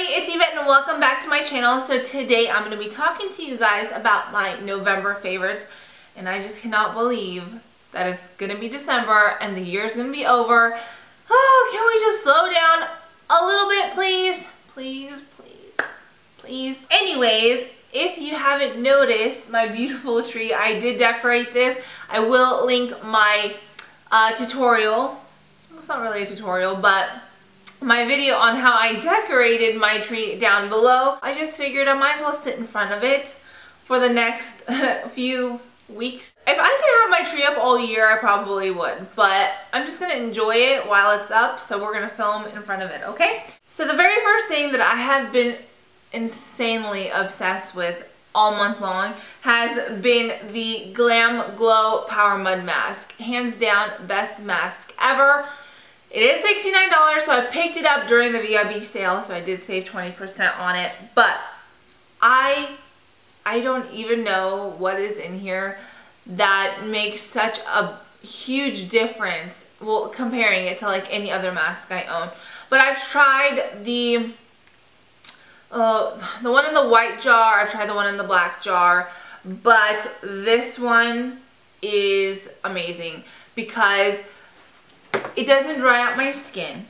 everybody, it's Yvette and welcome back to my channel. So today I'm going to be talking to you guys about my November favorites, and I just cannot believe that it's going to be December and the year is going to be over. Oh, can we just slow down a little bit, please? Please, please, please. Anyways, if you haven't noticed my beautiful tree, I did decorate this. I will link my tutorial. It's not really a tutorial, but my video on how I decorated my tree down below. I just figured I might as well sit in front of it for the next few weeks. If I could have my tree up all year, I probably would, but I'm just gonna enjoy it while it's up, so we're gonna film in front of it, okay? So the very first thing that I have been insanely obsessed with all month long has been the Glam Glow Power Mud Mask. Hands down, best mask ever. It is $69, so I picked it up during the VIB sale, so I did save 20% on it. But I don't even know what is in here that makes such a huge difference, well, comparing it to like any other mask I own. But I've tried the one in the white jar, I've tried the one in the black jar, but this one is amazing because it doesn't dry out my skin.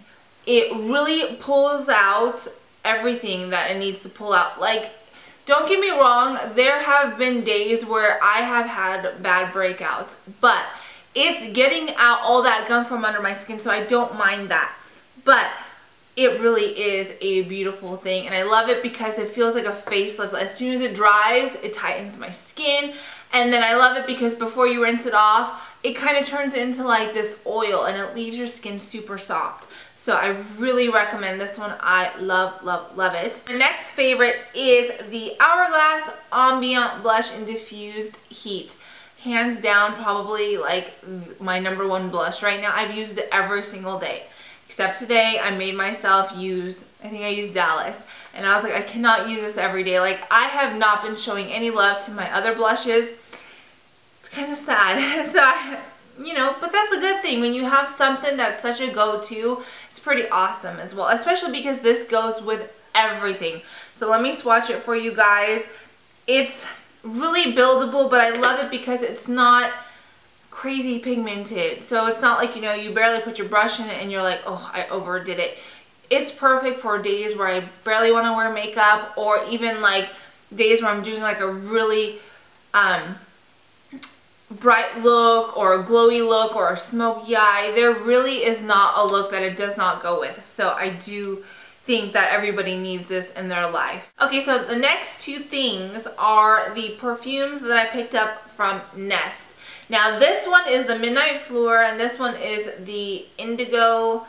It really pulls out everything that it needs to pull out. Like, don't get me wrong, there have been days where I have had bad breakouts, but it's getting out all that gunk from under my skin, so I don't mind that. But it really is a beautiful thing, and I love it because it feels like a facelift. As soon as it dries, it tightens my skin, and then I love it because before you rinse it off, it kind of turns into like this oil and it leaves your skin super soft. So I really recommend this one. I love, love, love it. My next favorite is the Hourglass Ambient Blush in Diffused Heat. Hands down, probably like my #1 blush right now. I've used it every single day. Except today, I made myself use, I think I used Dallas. And I was like, I cannot use this every day. Like, I have not been showing any love to my other blushes. It's kind of sad. So, you know, but that's a good thing. When you have something that's such a go-to, it's pretty awesome as well. Especially because this goes with everything. So let me swatch it for you guys. It's really buildable, but I love it because it's not crazy pigmented. So it's not like, you know, you barely put your brush in it and you're like, oh, I overdid it. It's perfect for days where I barely want to wear makeup, or even like days where I'm doing like a really bright look or a glowy look or a smoky eye. There really is not a look that it does not go with. So I do think that everybody needs this in their life. Okay, so the next two things are the perfumes that I picked up from Nest. Now this one is the Midnight Fleur, and this one is the Indigo.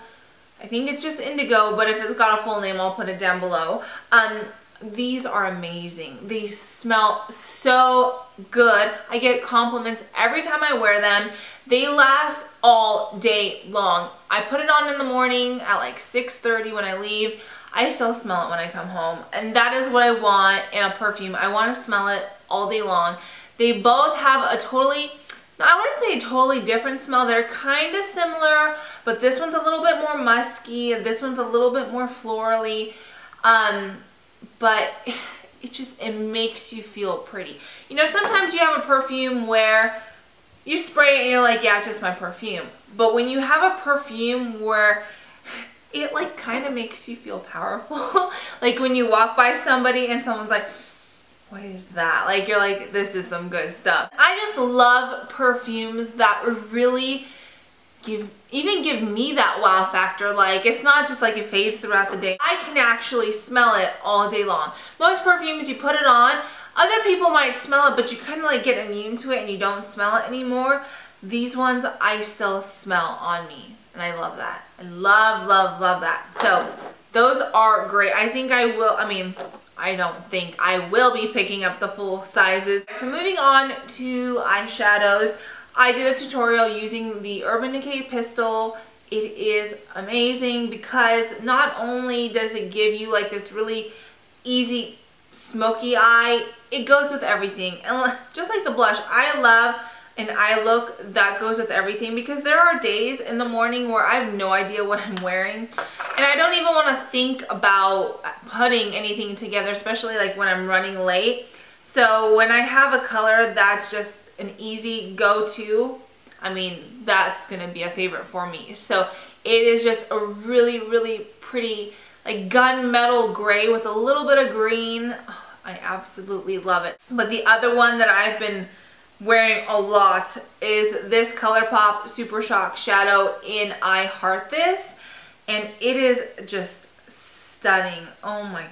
I think it's just Indigo, but if it's got a full name, I'll put it down below. These are amazing. They smell so good. I get compliments every time I wear them. They last all day long. I put it on in the morning at like 6:30 when I leave. I still smell it when I come home. And that is what I want in a perfume. I want to smell it all day long. They both have a totally, I wouldn't say a totally different smell. They're kind of similar, but this one's a little bit more musky. This one's a little bit more florally. But it makes you feel pretty. You know, sometimes you have a perfume where you spray it and you're like, yeah, it's just my perfume. But when you have a perfume where it like kind of makes you feel powerful, like when you walk by somebody and someone's like, what is that? Like, you're like, this is some good stuff. I just love perfumes that really even give me that wow factor. Like, it's not just like it fades throughout the day. I can actually smell it all day long. Most perfumes, you put it on, other people might smell it, but you kind of like get immune to it and you don't smell it anymore. These ones I still smell on me, and I love that. I love, love, love that. So those are great. I think I will, I don't think I will be picking up the full sizes. So moving on to eyeshadows. I did a tutorial using the Urban Decay Pistol. It is amazing because not only does it give you like this really easy smoky eye, it goes with everything. And just like the blush, I love an eye look that goes with everything, because there are days in the morning where I have no idea what I'm wearing and I don't even want to think about putting anything together, especially like when I'm running late. So when I have a color that's just an easy go-to, I mean, that's gonna be a favorite for me. So it is just a really, really pretty like gunmetal gray with a little bit of green. Oh, I absolutely love it. But the other one that I've been wearing a lot is this ColourPop Super Shock Shadow in I Heart This, and it is just stunning. Oh my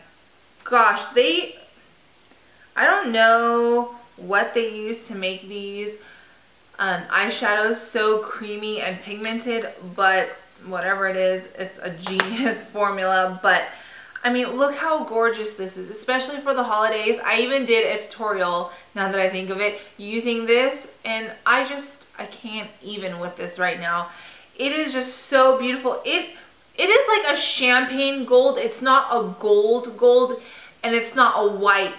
gosh, I don't know what they use to make these eyeshadows so creamy and pigmented, but whatever it is, it's a genius formula. But I mean, look how gorgeous this is, especially for the holidays. I even did a tutorial, now that I think of it, using this, and I can't even with this right now. It is just so beautiful. It is like a champagne gold. It's not a gold, and it's not a white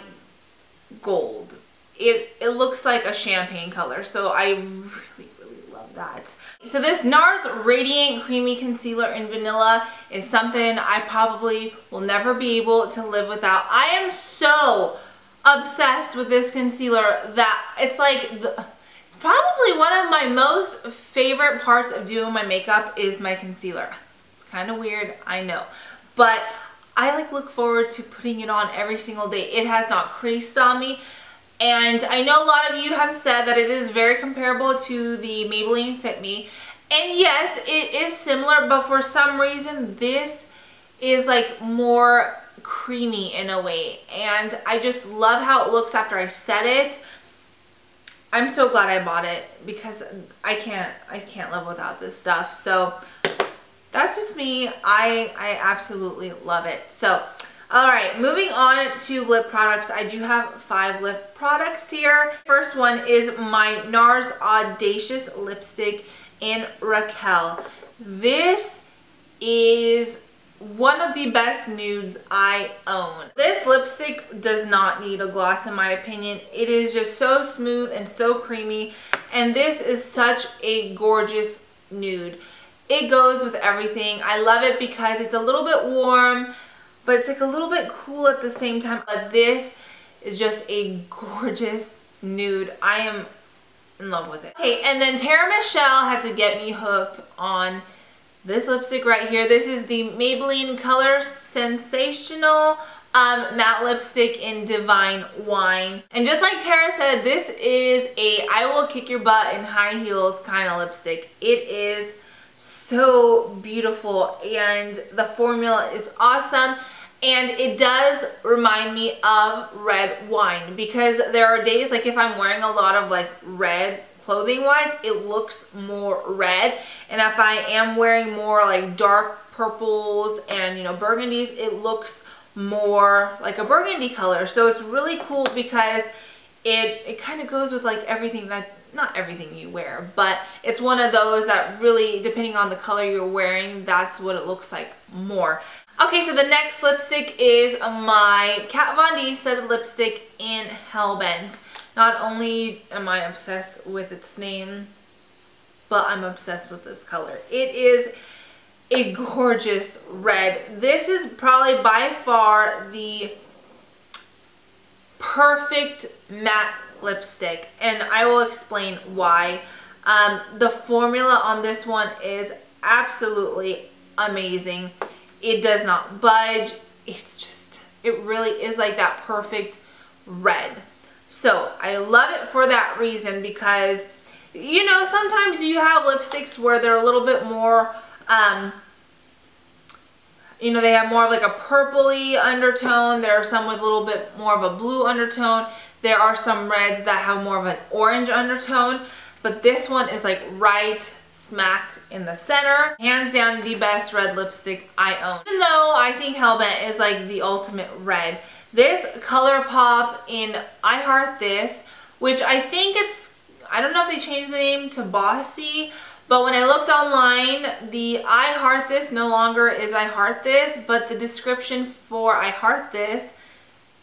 gold. It looks like a champagne color, so I really, really love that. So this NARS Radiant Creamy Concealer in Vanilla is something I probably will never be able to live without. I am so obsessed with this concealer that it's like, it's probably one of my most favorite parts of doing my makeup is my concealer. It's kind of weird, I know, but I like look forward to putting it on every single day. It has not creased on me. And I know a lot of you have said that it is very comparable to the Maybelline Fit Me. And yes, it is similar, but for some reason this is like more creamy in a way. And I just love how it looks after I set it. I'm so glad I bought it because I can't live without this stuff. So that's just me. I absolutely love it. So alright, moving on to lip products. I do have 5 lip products here. First one is my NARS Audacious Lipstick in Raquel. This is one of the best nudes I own. This lipstick does not need a gloss in my opinion. It is just so smooth and so creamy, and this is such a gorgeous nude. It goes with everything. I love it because it's a little bit warm, but it's like a little bit cool at the same time. But this is just a gorgeous nude. I am in love with it. Okay, and then Tara Michelle had to get me hooked on this lipstick right here. This is the Maybelline Color Sensational matte lipstick in Divine Wine. And just like Tara said, this is a I will kick your butt in high heels kind of lipstick. It is so beautiful, and the formula is awesome, and it does remind me of red wine, because there are days like if I'm wearing a lot of like red clothing wise, it looks more red, and if I am wearing more like dark purples and, you know, burgundies, it looks more like a burgundy color. So it's really cool because it kind of goes with like everything that, not everything you wear, but it's one of those that really, depending on the color you're wearing, that's what it looks like more. Okay, so the next lipstick is my Kat Von D Studded Lipstick in Hellbent. Not only am I obsessed with its name, but I'm obsessed with this color. It is a gorgeous red. This is probably by far the perfect matte lipstick, and I will explain why. The formula on this one is absolutely amazing. It does not budge. It's just, it really is like that perfect red. So I love it for that reason, because, you know, sometimes you have lipsticks where they're a little bit more, you know, they have more of like a purpley undertone. There are some with a little bit more of a blue undertone. There are some reds that have more of an orange undertone, but this one is like right smack in the center. Hands down the best red lipstick I own. Even though I think Hellbent is like the ultimate red. This ColourPop in I Heart This, which I think it's, I don't know if they changed the name to Bossy, but when I looked online, the I Heart This no longer is I Heart This, but the description for I Heart This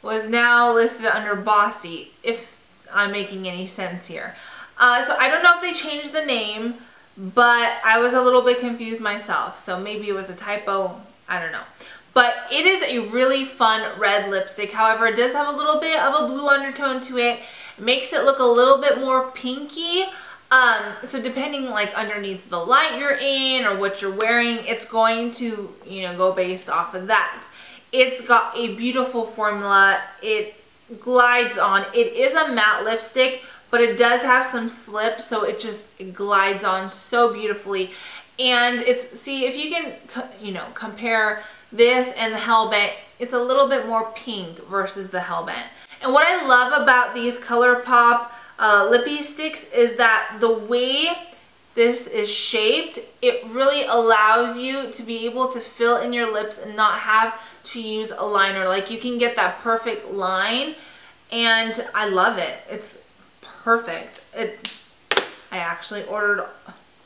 was now listed under Bossy, if I'm making any sense here. So I don't know if they changed the name, but I was a little bit confused myself. So maybe it was a typo, I don't know. But it is a really fun red lipstick. However, it does have a little bit of a blue undertone to it. It makes it look a little bit more pinky. So depending like underneath the light you're in or what you're wearing, it's going to, you know, go based off of that. It's got a beautiful formula. It glides on. It is a matte lipstick, but it does have some slip, so it glides on so beautifully. And it's, see, if you can, you know, compare this and the Hellbent, it's a little bit more pink versus the Hellbent. And what I love about these ColourPop lippy sticks is that the way this is shaped, it really allows you to be able to fill in your lips and not have to use a liner. Like, you can get that perfect line, and I love it. It's perfect. I actually ordered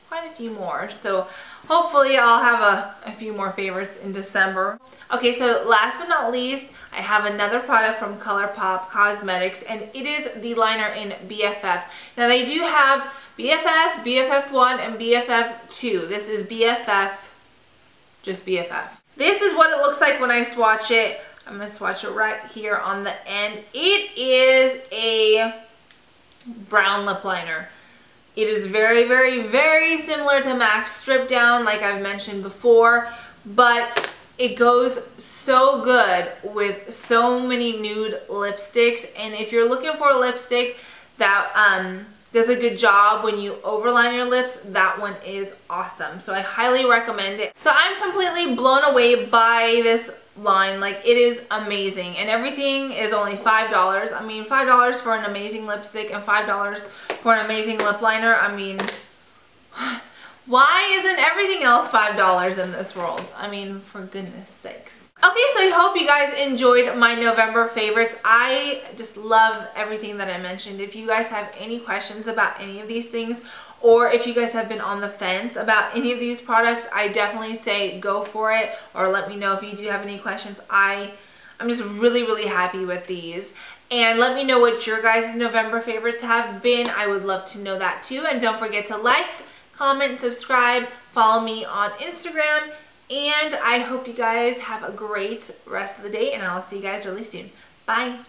quite a few more, so hopefully I'll have a few more favorites in December. Okay, so last but not least, I have another product from ColourPop Cosmetics, and it is the liner in BFF. Now they do have BFF, BFF1, and BFF2. This is BFF, just BFF. This is what it looks like when I swatch it. I'm going to swatch it right here on the end. It is a brown lip liner. It is very, very, very similar to MAC Strip Down, like I've mentioned before, but it goes so good with so many nude lipsticks. And if you're looking for a lipstick that does a good job when you overline your lips, that one is awesome. So I highly recommend it. So I'm completely blown away by this line. Like, it is amazing, and everything is only $5. I mean, $5 for an amazing lipstick and $5 for an amazing lip liner. I mean, why isn't everything else $5 in this world? I mean, for goodness sakes. Okay, so I hope you guys enjoyed my November favorites. I just love everything that I mentioned. If you guys have any questions about any of these things, or if you guys have been on the fence about any of these products, I definitely say go for it, or let me know if you do have any questions. I'm just really, really happy with these. And let me know what your guys' November favorites have been. I would love to know that too. And don't forget to like, comment, subscribe, follow me on Instagram. And I hope you guys have a great rest of the day, and I'll see you guys really soon. Bye.